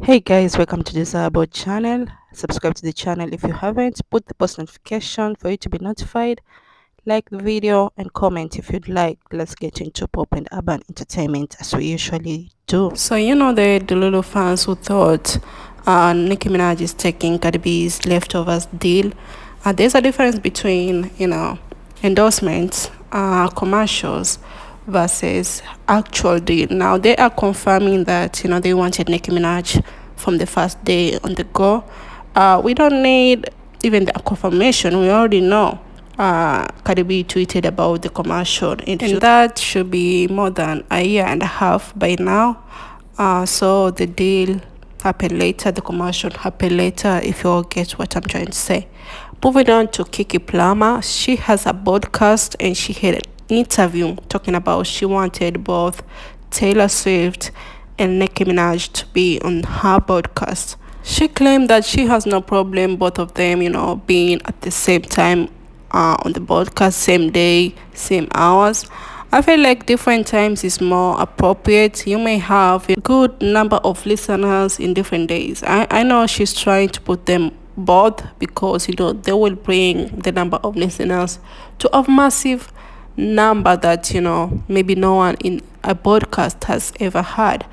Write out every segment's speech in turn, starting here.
Hey guys, welcome to this about channel. Subscribe to the channel if you haven't. Put the post notification for you to be notified. Like the video and comment if you'd like. Let's get into pop and urban entertainment as we usually do. So the Delulu fans who thought Nicki Minaj is taking CardiB's leftovers deal. There's a difference between endorsements, commercials versus actual deal. Now they are confirming that they wanted Nicki Minaj from the first day on the go. We don't need even the confirmation. We already know. CardiB tweeted about the commercial, and that should be more than a year and a half by now. So the deal happened later, the commercial happened later, if you all get what I'm trying to say. Moving on to Keke, she has a podcast and she had an interview talking about she wanted both Taylor Swift and Nicki Minaj to be on her podcast. She claimed that she has no problem both of them, being at the same time on the podcast, same day, same hours. I feel like different times is more appropriate. You may have a good number of listeners in different days. I know she's trying to put them both because they will bring the number of listeners to a massive number that maybe no one in a podcast has ever had.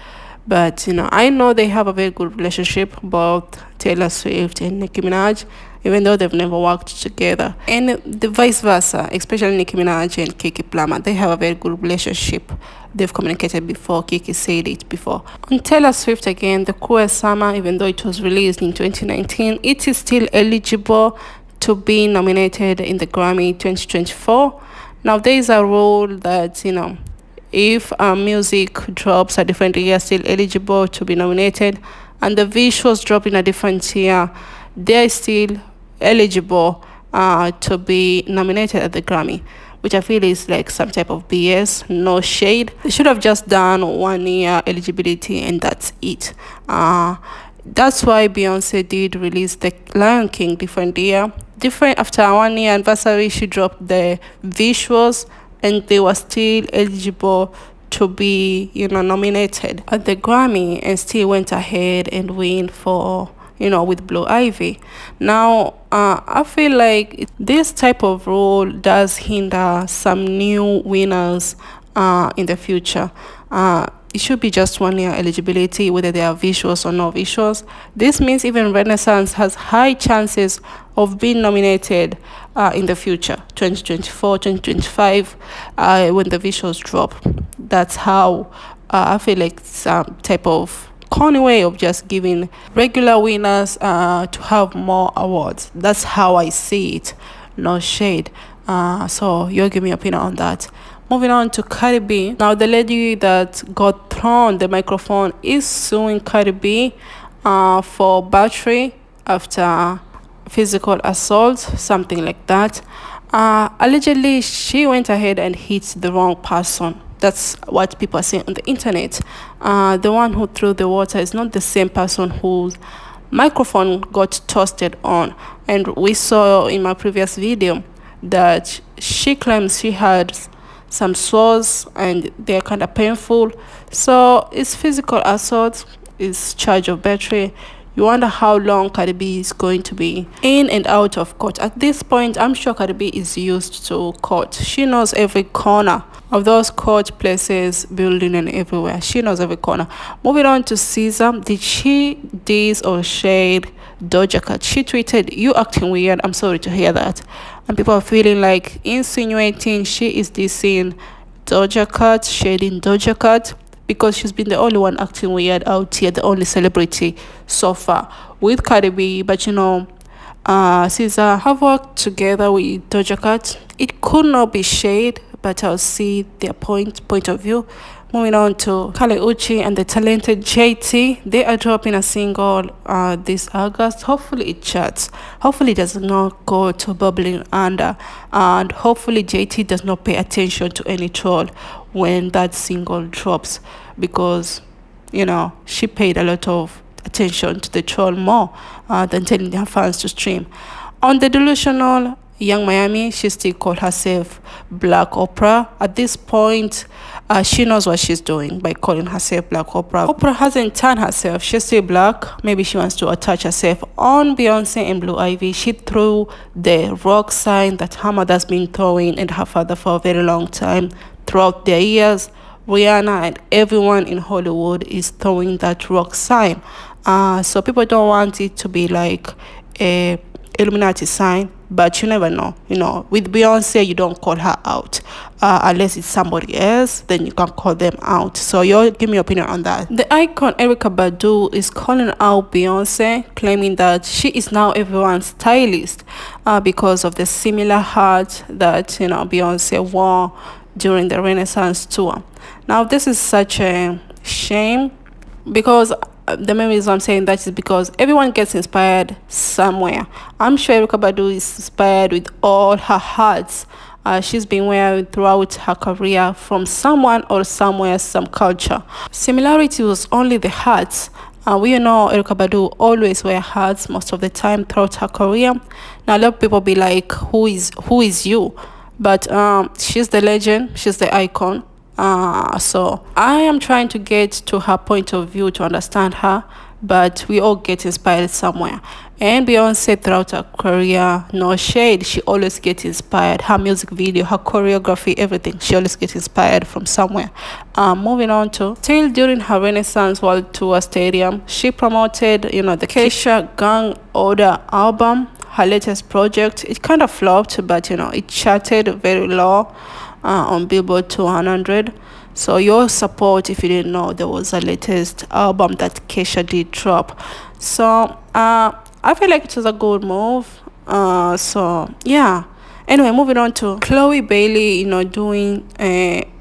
But I know they have a very good relationship, both Taylor Swift and Nicki Minaj, even though they've never worked together. And the vice versa, especially Nicki Minaj and Keke, they have a very good relationship. They've communicated before. Keke said it before. On Taylor Swift again, the Cruel Summer, even though it was released in 2019, it is still eligible to be nominated in the Grammy 2024. Now there is a rule that if music drops a different year, still eligible to be nominated, and the visuals drop in a different year, they're still eligible to be nominated at the Grammy, which I feel is like some type of BS. No shade. They should have just done 1 year eligibility and that's it. That's why Beyonce did release the Lion King different year. Different after a 1 year anniversary, she dropped the visuals and they were still eligible to be nominated at the Grammy and still went ahead and win for with Blue Ivy. Now I feel like this type of rule does hinder some new winners in the future. It should be just 1 year eligibility, whether they are visuals or no visuals. This means even Renaissance has high chances of being nominated in the future, 2024, 2025, when the visuals drop. That's how I feel like some type of corny way of just giving regular winners to have more awards. That's how I see it. No shade. So you'll give me your opinion on that. Moving on to CardiB. Now the lady that got thrown the microphone is suing CardiB for battery after physical assault, something like that. Allegedly, she went ahead and hit the wrong person. That's what people are saying on the internet. The one who threw the water is not the same person whose microphone got toasted on. And we saw in my previous video that she claims she had some sores and they're kind of painful. So it's physical assault, it's charge of battery. You wonder how long CardiB is going to be in and out of court. At this point, I'm sure CardiB is used to court. She knows every corner of those court places, building and everywhere. She knows every corner. Moving on to Caesar. Did she diss or shade Doja Cat? She tweeted, "You acting weird. I'm sorry to hear that." And people are feeling like insinuating she is dissing Doja Cat, shading Doja Cat, because she's been the only one acting weird out here, the only celebrity so far with CardiB. But Caesar have worked together with Doja Cat. It could not be shade, but I'll see their point of view. Moving on to Kale Uchis and the talented JT. They are dropping a single this August. Hopefully it charts. Hopefully it does not go to bubbling under. And hopefully JT does not pay attention to any troll when that single drops. Because, she paid a lot of attention to the troll more than telling her fans to stream. On the delusional, Young Miami, she still called herself Black Oprah. At this point, she knows what she's doing by calling herself Black Oprah. Oprah hasn't turned herself. She's still black. Maybe she wants to attach herself on Beyonce and Blue Ivy. She threw the rock sign that her mother's been throwing and her father for a very long time throughout their years. Rihanna and everyone in Hollywood is throwing that rock sign. So people don't want it to be like a Illuminati sign, but you never know. With Beyonce, you don't call her out unless it's somebody else. Then you can call them out. So you give me your opinion on that. The icon EryKhaBadu is calling out Beyonce, claiming that she is now everyone's stylist because of the similar hat that Beyonce wore during the Renaissance tour. Now this is such a shame because the main reason I'm saying that is because everyone gets inspired somewhere. I'm sure EryKhaBadu is inspired with all her hats she's been wearing throughout her career from someone or somewhere, some culture. Similarity was only the hats. We know EryKhaBadu always wear hats most of the time throughout her career. Now a lot of people be like, who is you? But she's the legend, she's the icon. So I am trying to get to her point of view to understand her, but we all get inspired somewhere. And Beyonce throughout her career, no shade, she always gets inspired. Her music video, her choreography, everything, she always gets inspired from somewhere. Moving on to still during her Renaissance World Tour Stadium, she promoted the Kesha Gang Order album, her latest project. It kind of flopped, but it charted very low on Billboard 200. So your support, if you didn't know, there was a latest album that Kesha did drop. So I feel like it was a good move. So yeah. Anyway, moving on to Chloe Bailey, doing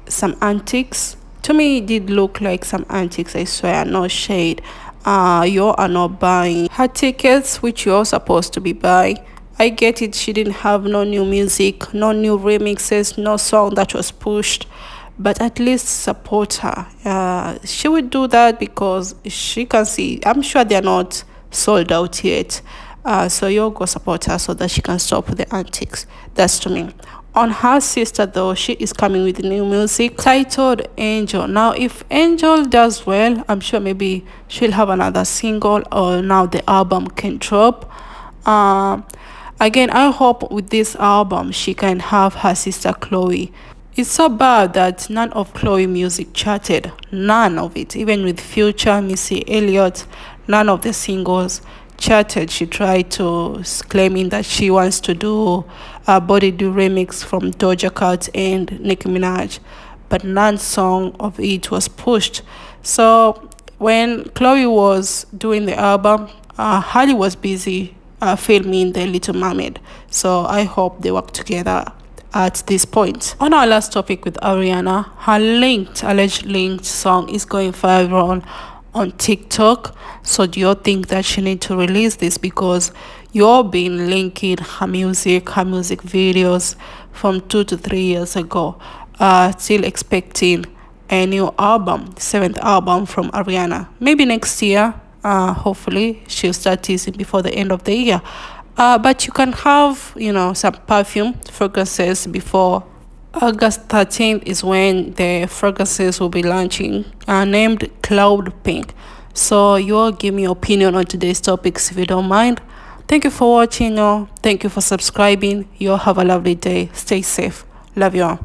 some antics. To me, it did look like some antics, I swear, no shade. You are not buying her tickets, which you're supposed to be buying. I get it, she didn't have no new music, no new remixes, no song that was pushed, but at least support her. She would do that because she can see, I'm sure they're not sold out yet. So you'll go support her so that she can stop the antics. That's to me. On her sister though, she is coming with new music titled Angel. Now if Angel does well, I'm sure maybe she'll have another single, or now the album can drop. Again, I hope with this album she can have her sister Chloe. It's so bad that none of Chloe music charted. None of it. Even with Future, Missy Elliott, none of the singles charted. She tried to claiming that she wants to do a Body Do remix from Doja Cat and NickiMinaj, but none song of it was pushed. So when Chloe was doing the album, Halle was busy filming The Little Mermaid. So I hope they work together at this point. On our last topic with Ariana, her alleged linked song is going viral on TikTok. So do you think that she need to release this, because you've been linking her music videos from 2 to 3 years ago? Still expecting a new album, 7th album from Ariana, maybe next year. Hopefully she'll start teasing before the end of the year. But you can have some perfume fragrances before August 13th is when the fragrances will be launching, named Cloud Pink. So you'll give me your opinion on today's topics if you don't mind. Thank you for watching. Thank you for subscribing. You all have a lovely day. Stay safe. Love you all.